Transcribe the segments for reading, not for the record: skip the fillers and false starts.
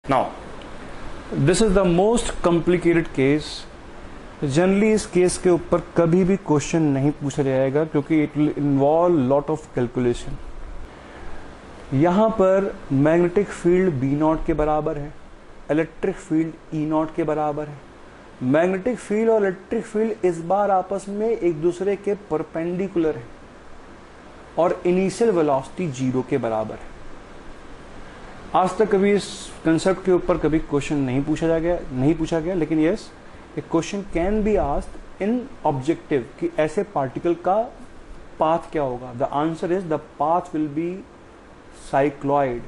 Now, this is the most complicated case. Generally इस case के ऊपर कभी भी क्वेश्चन नहीं पूछा जाएगा क्योंकि it will involve lot of calculation. यहां पर मैग्नेटिक फील्ड बी नॉट के बराबर है, इलेक्ट्रिक फील्ड ई नॉट के बराबर है। मैग्नेटिक फील्ड और इलेक्ट्रिक फील्ड इस बार आपस में एक दूसरे के परपेंडिकुलर है और इनिशियल वेलोसिटी 0 के बराबर है। आज तक कभी इस कंसेप्ट के ऊपर कभी क्वेश्चन नहीं पूछा गया, लेकिन yes, A question can be asked in objective कि ऐसे पार्टिकल का पाथ क्या होगा। The answer is the path will be cycloid.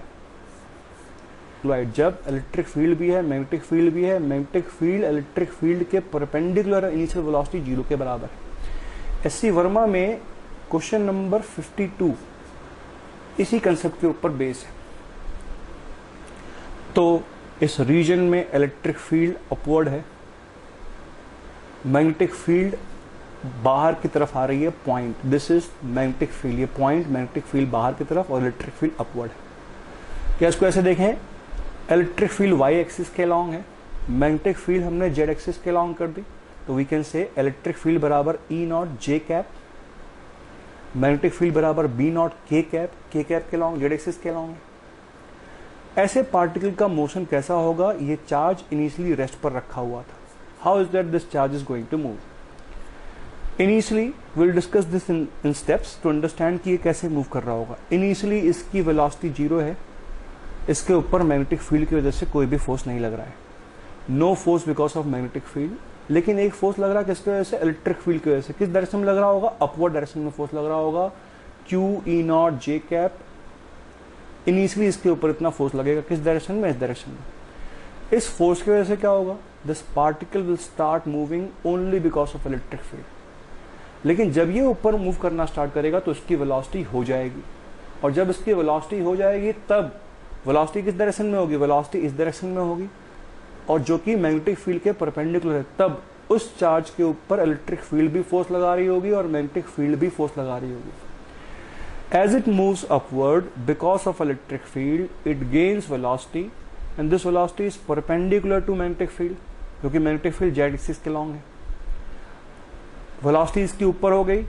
जब इलेक्ट्रिक फील्ड भी है, मैग्नेटिक फील्ड भी है, मैग्नेटिक फील्ड इलेक्ट्रिक फील्ड के परपेंडिकुलर इनिशियल वेलोसिटी 0 के बराबर है। एस सी वर्मा में क्वेश्चन नंबर 52 इसी कंसेप्ट के ऊपर बेस है। तो इस रीजन में इलेक्ट्रिक फील्ड अपवर्ड है, मैग्नेटिक फील्ड बाहर की तरफ आ रही है, point, this is magnetic field, ये पॉइंट मैग्नेटिक फील्ड बाहर की तरफ और इलेक्ट्रिक फील्ड अपवर्ड है। क्या इसको ऐसे देखें, इलेक्ट्रिक फील्ड वाई एक्सिस के अलॉन्ग है, मैग्नेटिक फील्ड हमने जेड एक्सिस के अलॉन्ग कर दी, तो we can say electric field बराबर E naught J cap, magnetic field बराबर बी नॉट के कैप के अलॉन्ग, जेड एक्सिस के अलॉन्ग है। ऐसे पार्टिकल का मोशन कैसा होगा, ये चार्ज इनिशियली रेस्ट पर रखा हुआ था। How is that this charge is going to move? Initially will discuss this in steps to understand कि ये कैसे मूव कर रहा होगा। इनिशियली इसकी वेलोसिटी 0 है, इसके ऊपर मैग्नेटिक फील्ड की वजह से कोई भी फोर्स नहीं लग रहा है, no force because of magnetic field. लेकिन एक फोर्स लग रहा है किसकी वजह से, इलेक्ट्रिक फील्ड की वजह से। किस डायरेक्शन में लग रहा होगा, अपवर्ड डायरेक्शन में फोर्स लग रहा होगा, Q E naught J cap. Initially इसके ऊपर इतना फोर्स लगेगा, किस डायरेक्शन में, इस डायरेक्शन में। इस फोर्स की वजह से क्या होगा, this particle will start moving only because of electric field. लेकिन जब ये ऊपर मूव करना स्टार्ट करेगा तो इसकी वेलोसिटी हो जाएगी, और जब इसकी वेलोसिटी हो जाएगी तब वेलोसिटी किस डायरेक्शन में होगी, वेलोसिटी इस डायरेक्शन में होगी, और जो कि मैग्नेटिक फील्ड के परपेंडिकुलर है। तब उस चार्ज के ऊपर इलेक्ट्रिक फील्ड भी फोर्स लगा रही होगी और मैग्नेटिक फील्ड भी फोर्स लगा रही होगी। As it moves upward because of electric field, it gains velocity, and this velocity is perpendicular to magnetic field, क्योंकि magnetic field z axis के along है। वेलोसिटी इसकी ऊपर हो गई,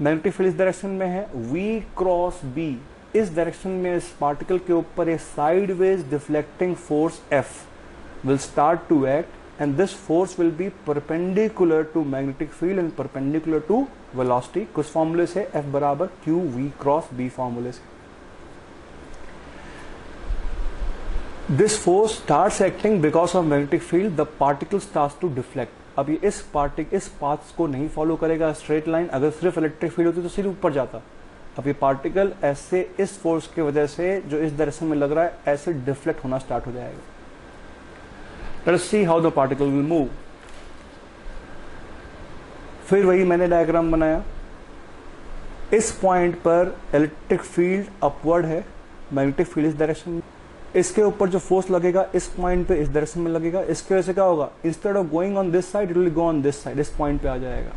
मैग्नेटिक फील्ड इस डायरेक्शन में है, v क्रॉस b, इस डायरेक्शन में इस पार्टिकल के ऊपर a sideways deflecting force F will start to act, and this force will be perpendicular to magnetic field and perpendicular to velocity। कुछ फॉर्मूले से F बराबर Q V क्रॉस B फॉर्मूले से। This force starts acting because of magnetic field, the particle starts to deflect। अब ये इस path को नहीं फॉलो करेगा स्ट्रेट लाइन, अगर सिर्फ इलेक्ट्रिक फील्ड होती तो सिर्फ ऊपर जाता। अब ये पार्टिकल ऐसे इस फोर्स की वजह से जो इस डायरेक्शन में लग रहा है ऐसे डिफ्लेक्ट होना स्टार्ट हो जाएगा। Let us see how the particle will move। फिर वही मैंने डायग्राम बनाया, इस पॉइंट पर इलेक्ट्रिक फील्ड अपवर्ड है, मैग्नेटिक फील्ड इस डायरेक्शन में, इसके ऊपर जो फोर्स लगेगा इस पॉइंट पे इस डायरेक्शन में लगेगा। इसकी वजह से क्या होगा, instead of going on this side it will go on this side, इस पॉइंट पे आ जाएगा।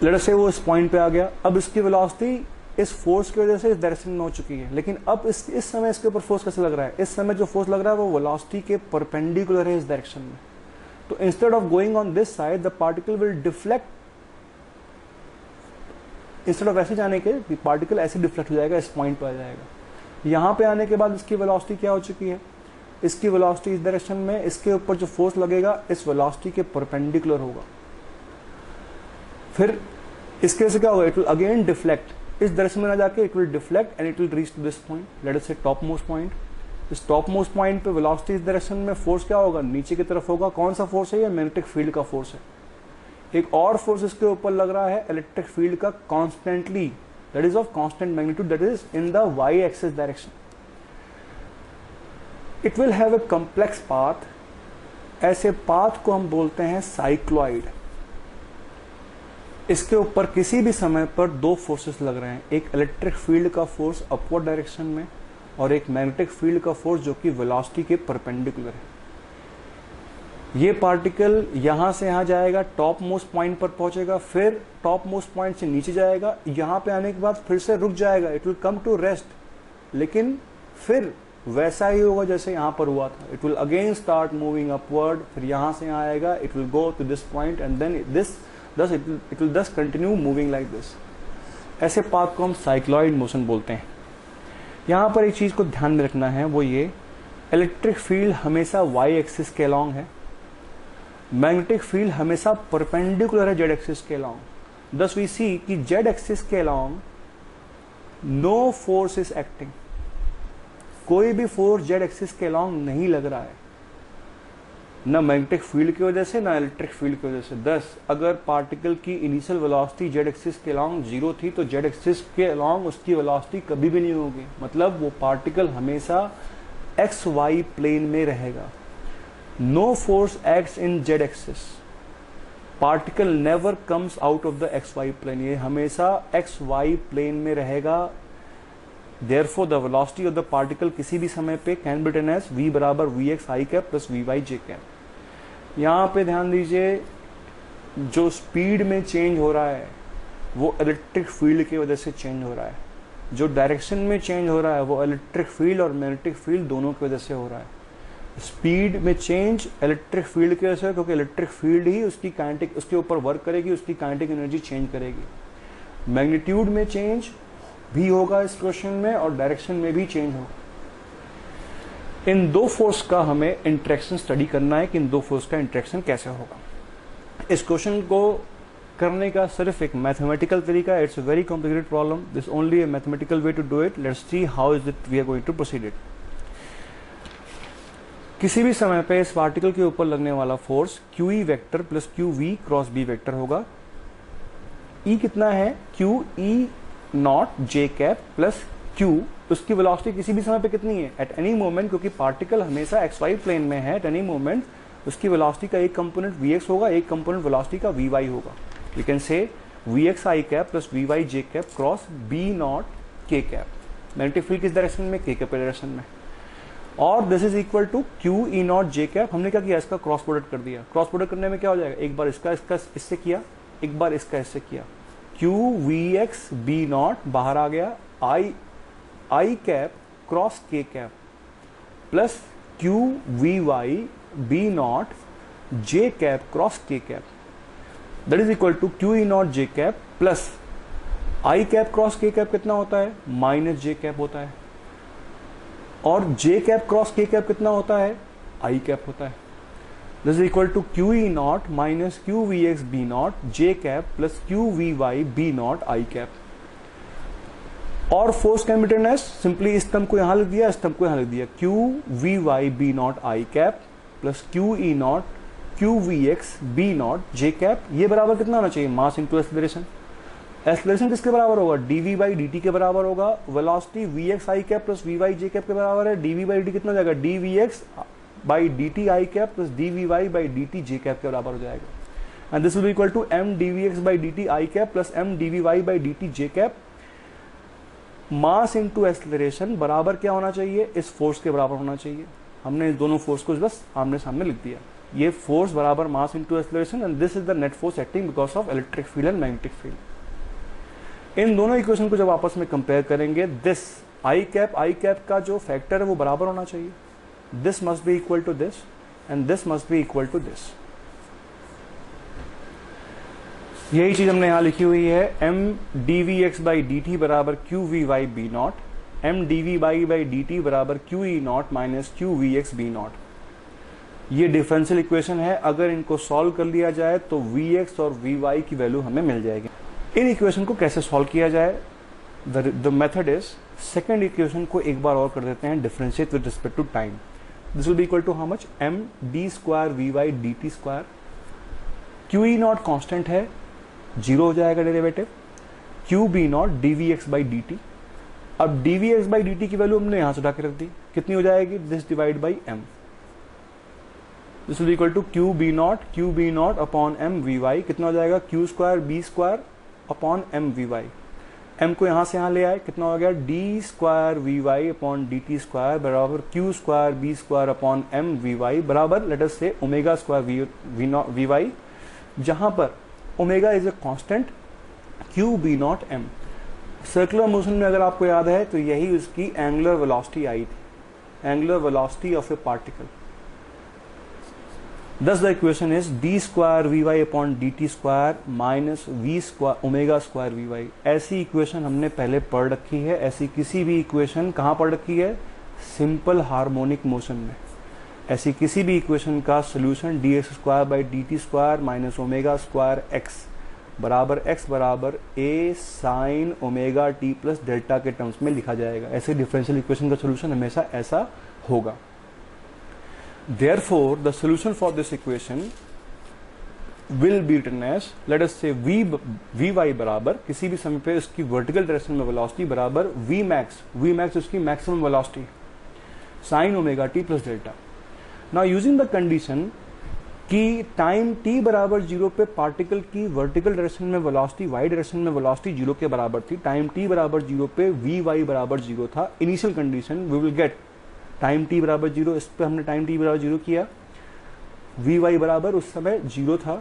लेट अस से वो इस पॉइंट पे आ गया। अब इसकी वेलोसिटी इस फोर्स की वजह से इस डायरेक्शन में हो चुकी है, लेकिन अब इस समय इसके ऊपर फोर्स कैसे लग रहा है, इस समय जो फोर्स लग रहा है वो वेलोसिटी के परपेंडिकुलर है इस डायरेक्शन में। तो instead of going on this side the particle will deflect, instead of ऐसे जाने के पार्टिकल ऐसे डिफ्लेक्ट हो जाएगा, इस पॉइंट पर आ जाएगा। यहां पे आने के बाद इसकी वेलोसिटी क्या हो चुकी है, इसकी वेलोसिटी इस डायरेक्शन में, इसके ऊपर जो फोर्स लगेगा इस वेलोसिटी के परपेंडिकुलर होगा। फिर इसके से क्या होगा, इट विल अगेन डिफ्लेक्ट, इस डायरेक्शन में ना जाके it will deflect and it will reach to this point, let us say top most point. इस टॉप मोस्ट पॉइंट पे वेलोसिटी इस डायरेक्शन में, फोर्स क्या होगा, नीचे की तरफ होगा। कौन सा फोर्स है, ये मैग्नेटिक फील्ड का फोर्स है। एक और फोर्स इसके ऊपर लग रहा है इलेक्ट्रिक फील्ड का constantly, that is of constant magnitude, that is in the Y axis direction. It will have a complex path, ऐसे पाथ को हम बोलते हैं साइक्लॉइड। इसके ऊपर किसी भी समय पर दो फोर्सेस लग रहे हैं, एक इलेक्ट्रिक फील्ड का फोर्स अपवर्ड डायरेक्शन में और एक मैग्नेटिक फील्ड का फोर्स जो कि वेलोसिटी के परपेंडिकुलर है। ये पार्टिकल यहां से यहां जाएगा, टॉप मोस्ट पॉइंट पर पहुंचेगा, फिर टॉप मोस्ट पॉइंट से नीचे जाएगा, यहां पे आने के बाद फिर से रुक जाएगा, it will come to rest, लेकिन फिर वैसा ही होगा जैसे यहाँ पर हुआ था. It will again start moving upward, फिर यहाँ से यहाँ आएगा, it will go to this point and then it will thus continue moving like this. ऐसे पाथ को हम साइक्लॉइड मोशन बोलते हैं. यहाँ पर एक चीज को ध्यान में रखना है, वो ये इलेक्ट्रिक फील्ड हमेशा y एक्सिस के अलोंग है, मैग्नेटिक फील्ड हमेशा परपेंडिकुलर है z एक्सिस के अलोंग. दस वी सी कि z एक्सिस के along no force is acting, कोई भी फोर्स z एक्सिस के अलोंग नहीं लग रहा है, न मैग्नेटिक फील्ड की वजह से न इलेक्ट्रिक फील्ड की वजह से. दस अगर पार्टिकल की इनिशियल वेलोसिटी z एक्सिस के अलोंग 0 थी तो z एक्सिस के अलोंग उसकी वेलोसिटी कभी भी नहीं होगी, मतलब वो पार्टिकल हमेशा एक्स वाई प्लेन में रहेगा. No force acts in z axis, particle never comes out of the X Y plane, ये हमेशा एक्स वाई प्लेन में रहेगा. Therefore the velocity of the particle किसी भी समय पे can be written as v बराबर V X I cap plus V Y J cap. यहाँ पे ध्यान दीजिए, जो स्पीड में चेंज हो रहा है वो इलेक्ट्रिक फील्ड की वजह से चेंज हो रहा है, जो डायरेक्शन में चेंज हो रहा है वो इलेक्ट्रिक फील्ड और मैग्नेटिक फील्ड दोनों की वजह से हो रहा है. स्पीड में चेंज इलेक्ट्रिक फील्ड की वजह से, क्योंकि इलेक्ट्रिक फील्ड ही उसकी काइनेटिक उसके ऊपर वर्क करेगी, उसकी काइनेटिक एनर्जी चेंज करेगी. मैग्नीट्यूड में चेंज भी होगा इस क्वेश्चन में और डायरेक्शन में भी चेंज होगा. इन दो फोर्स का हमें इंटरेक्शन स्टडी करना है कि इन दो फोर्स का इंटरेक्शन कैसे होगा. इस क्वेश्चन को करने का सिर्फ एक मैथमेटिकल तरीका है. It's a very complicated problem, this only a mathematical way to do it. Let's see how is it we are going to proceed it. किसी भी समय पे इस पार्टिकल के ऊपर लगने वाला force Q E vector plus Q V cross B vector होगा. ई कितना है, Q E naught J cap plus Q, उसकी वेलोसिटी किसी भी समय पे कितनी है, एट एनी मोमेंट, क्योंकि पार्टिकल हमेशा एक्स वाई प्लेन में है, एट एनी मोमेंट उसकी वेलोसिटी का एक कंपोनेंट वी एक्स होगा, एक कंपोनेंट वेलोसिटी का वी वाई होगा. You can say V X I cap plus V Y J cap cross B naught K cap. Magnetic field किस डायरेक्शन में, K cap direction में. और this is equal to Q E naught J cap. हमने क्या किया, इसका cross product कर दिया. क्रॉस प्रोडक्ट करने में क्या हो जाएगा, एक बार इसका इससे किया, एक बार इसका इससे किया. Q V X B naught बाहर आ गया, I cap cross K cap plus Q V Y B naught J cap cross K cap, that is equal to Q E naught J cap plus I cap cross K cap कितना होता है, minus J cap होता है. और J cap cross K cap कितना होता है, I cap होता है. This is equal to Q E naught minus Q V X B naught J cap plus Q V Y B naught I cap. और force can be written as, simply इस term को यहां लिख दिया, इस term को यहां लिख दिया, Q V Y B naught I cap plus Q E naught Q V X B naught J cap. ये बराबर कितना होना चाहिए, मास इंटू एक्सेलरेशन. एक्सेलरेशन किसके बराबर होगा, डीवी बाई डी टी के बराबर होगा. Velocity V X I cap plus V Y J cap के बराबर है. डीवी बाई डी कितना हो जाएगा, D V X by D T I cap plus D V Y by D T J cap के बराबर हो जाएगा. And this will be equal to M D V X by D T I cap plus M D V Y by D T J cap. Mass into acceleration बराबर क्या होना चाहिए, इस force के बराबर होना चाहिए. हमने इस दोनों फोर्स को बस आमने सामने लिख दिया. ये फोर्स बराबर mass into acceleration and this is the net force acting because of electric field and magnetic field. इन दोनों इक्वेशन को जब आपस में कंपेयर करेंगे, दिस आई कैप का जो फैक्टर है वो बराबर होना चाहिए. This must be equal to this and this must be equal to this. यही चीज हमने यहां लिखी हुई है. M D V X by D T बराबर Q V Y B naught, M D V Y by D T बराबर Q E naught minus Q V X B naught. ये डिफरेंशियल इक्वेशन है. अगर इनको सॉल्व कर लिया जाए तो वी एक्स और वी वाई की वैल्यू हमें मिल जाएगी. इन इक्वेशन को कैसे सॉल्व किया जाए, the method is, second equation को एक बार और कर देते हैं, differentiate with respect to time. This will be equal to how much, M D square V Y D T square. Q E naught constant है, जीरो हो जाएगा derivative. Q B naught D V X by D T. अब D V X by D T की value हमने यहां से उठा के रख दी, कितनी हो जाएगी, this divide by M. This will equal to Q B naught upon M V Y, कितना हो जाएगा, Q square B square upon M V Y. एम को यहां से यहां ले आए, कितना हो गया, D square V Y upon D T square बराबर Q square B square upon M V Y बराबर let us say omega square V Y, जहां पर omega is a constant, Q B naught M. Circular motion में अगर आपको याद है तो यही उसकी एंगुलर वेलोसिटी आई थी. angular velocity of a particle. Thus the equation is d square vy upon dt square minus v square omega square vy. ऐसी इक्वेशन हमने पहले पढ़ रखी है. ऐसी किसी भी इक्वेशन कहाँ पढ़ रखी है? सिंपल हार्मोनिक मोशन में. ऐसी किसी भी इक्वेशन का solution dx square by dt square minus omega square x बराबर a sine omega t plus delta के टर्म्स में लिखा जाएगा. ऐसे डिफरेंशियल इक्वेशन का सोल्यूशन हमेशा ऐसा होगा. Therefore, the solution for this equation will be written as, let us say vy बराबर किसी भी समय पे उसकी वर्टिकल डायरेक्शन में वेलोसिटी बराबर vmax उसकी maximum velocity sign omega T plus delta. Now using the condition कि टाइम t बराबर 0 पे पार्टिकल की वर्टिकल डायरेक्शन में वेलोसिटी y डायरेक्शन में वेलोसिटी 0 के बराबर थी. टाइम t बराबर 0 पे vy बराबर 0 था. Initial condition we will get time t बराबर 0. इस पे हमने टाइम t बराबर 0 किया. vy बराबर उस समय 0 था,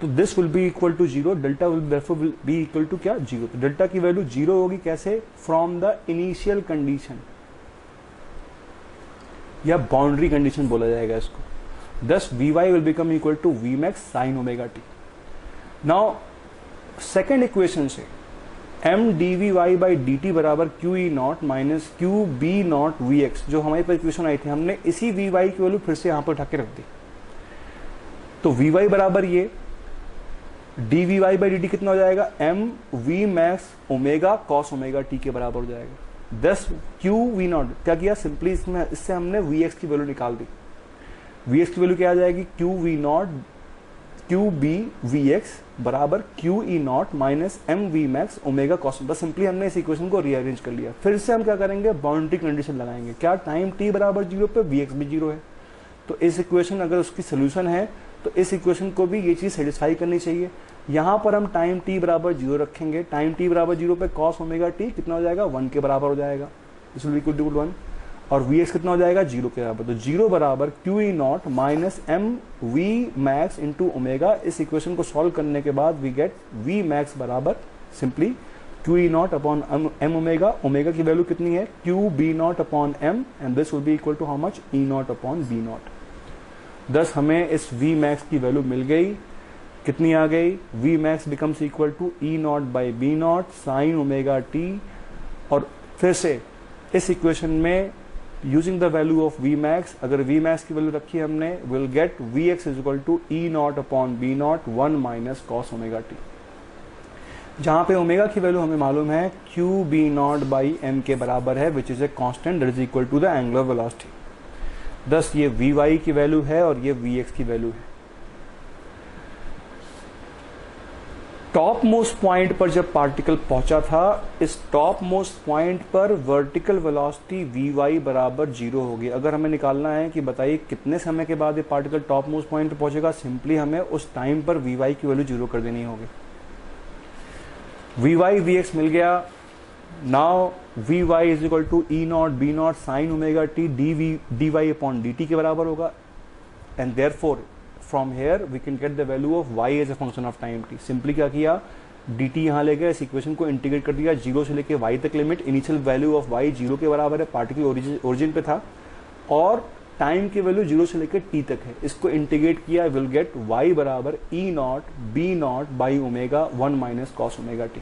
तो this will be equal to 0. Delta will be equal to क्या? 0. तो डेल्टा की वैल्यू 0 होगी. कैसे? फ्रॉम द इनिशियल कंडीशन या बाउंड्री कंडीशन बोला जाएगा इसको. Thus vy will become equal to vmax sine omega T. Now second equation से m dvy बाई dt बराबर Q E naught minus Q B naught V X, जो हमारे पास equation आई थी, हमने इसी vy की वैल्यू फिर से यहां पर उठा के रख दी. तो vy बराबर ये dvy बाई dt कितना हो जाएगा? m v max omega cos omega T के बराबर हो जाएगा. दस क्यू वी नॉट क्या किया? सिंपली इससे हमने vx की वैल्यू निकाल दी. vx की वैल्यू क्या आ जाएगी? Q V naught Q B V X बराबर Q E naught minus M V max omega cos. बस सिंपली हमने इस इक्वेशन को रीअरेंज कर लिया. फिर से हम क्या करेंगे? बाउंड्री कंडीशन लगाएंगे. क्या? टाइम t बराबर 0 पे vx भी 0 है. तो इस इक्वेशन अगर उसकी सोल्यूशन है तो इस इक्वेशन को भी ये चीज सेटिस्फाई करनी चाहिए. यहां पर हम टाइम t बराबर 0 रखेंगे. टाइम t बराबर 0 पे कॉस ओमेगा टी कितना हो जाएगा? 1 के बराबर हो जाएगा. This will be equal to 1. और vx कितना हो जाएगा? 0 के बराबर. तो 0 बराबर Q E naught minus M V max into omega. इस इक्वेशन को सॉल्व करने के बाद वी गेट वी मैक्स बराबर simply Q E naught upon M omega. Omega की वैल्यू कितनी है? Q B naught upon M and this will be equal to how much? E naught upon B naught. Thus हमें इस V max की value मिल गई. कितनी आ गई? V max becomes equal to E naught by B naught sine omega T. और फिर से इस इक्वेशन में using the value of V max, अगर वी मैक्स की वैल्यू रखी है हमने, will get V X is equal to E naught upon B naught 1 minus cos omega T. जहां पे ओमेगा की वैल्यू हमें मालूम है Q B naught by M के बराबर है, which is a constant that is equal to the angular velocity. Thus ये वी वाई की वैल्यू है और ये वी एक्स की वैल्यू है. टॉप मोस्ट पॉइंट पर जब पार्टिकल पहुंचा था, इस टॉप मोस्ट पॉइंट पर वर्टिकल वेलोसिटी vy बराबर 0 होगी. अगर हमें निकालना है कि बताइए कितने समय के बाद ये पार्टिकल टॉप मोस्ट पॉइंट पर पहुंचेगा, सिंपली हमें उस टाइम पर vy की वैल्यू 0 कर देनी होगी. vy vx मिल गया. Now vy is equal to E naught B naught sine omega T dy upon dt के बराबर होगा. And therefore from here we can get the value of y as a function of time t. Simply क्या किया? dt यहां ले गए, इस equation को इंटीग्रेट कर दिया. 0 से लेके y तक limit. Initial value of y 0 के बराबर है, पार्टिकल ओरिजिन पे था, और टाइम की वैल्यू 0 से लेकर t तक है. इसको इंटीग्रेट किया, विल गेट y बराबर E naught B naught by omega 1 minus cos omega T.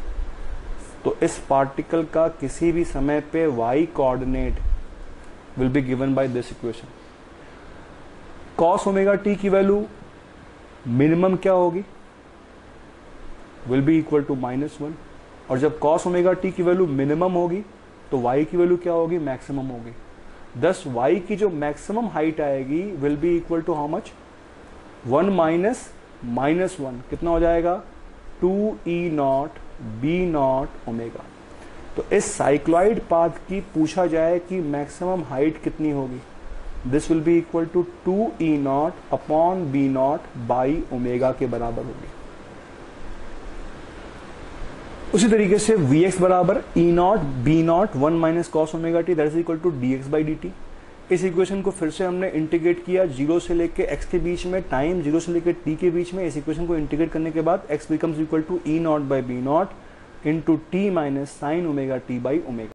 तो इस पार्टिकल का किसी भी समय पे y coordinate will be given by this equation. Cos omega T की वैल्यू मिनिमम क्या होगी? Will be equal to -1. और जब कॉस ओमेगा टी की वैल्यू मिनिमम होगी तो y की वैल्यू क्या होगी? मैक्सिमम होगी. दस y की जो मैक्सिमम हाइट आएगी will be equal to how much? 1 minus -1 कितना हो जाएगा? 2e not B not omega. तो इस साइक्लॉइड पाथ की पूछा जाए कि मैक्सिमम हाइट कितनी होगी, this will be equal to 2e naught upon B naught by omega के बराबर होगी. उसी तरीके से vx बराबर e naught B naught 1 minus cos omega T that is equal to dx by dt. इस इक्वेशन को फिर से हमने इंटीग्रेट किया 0 से लेके x के बीच में, टाइम 0 से लेके t के बीच में. इस इक्वेशन को इंटीग्रेट करने के बाद x becomes equal to e naught by B naught into T minus sine omega T by omega.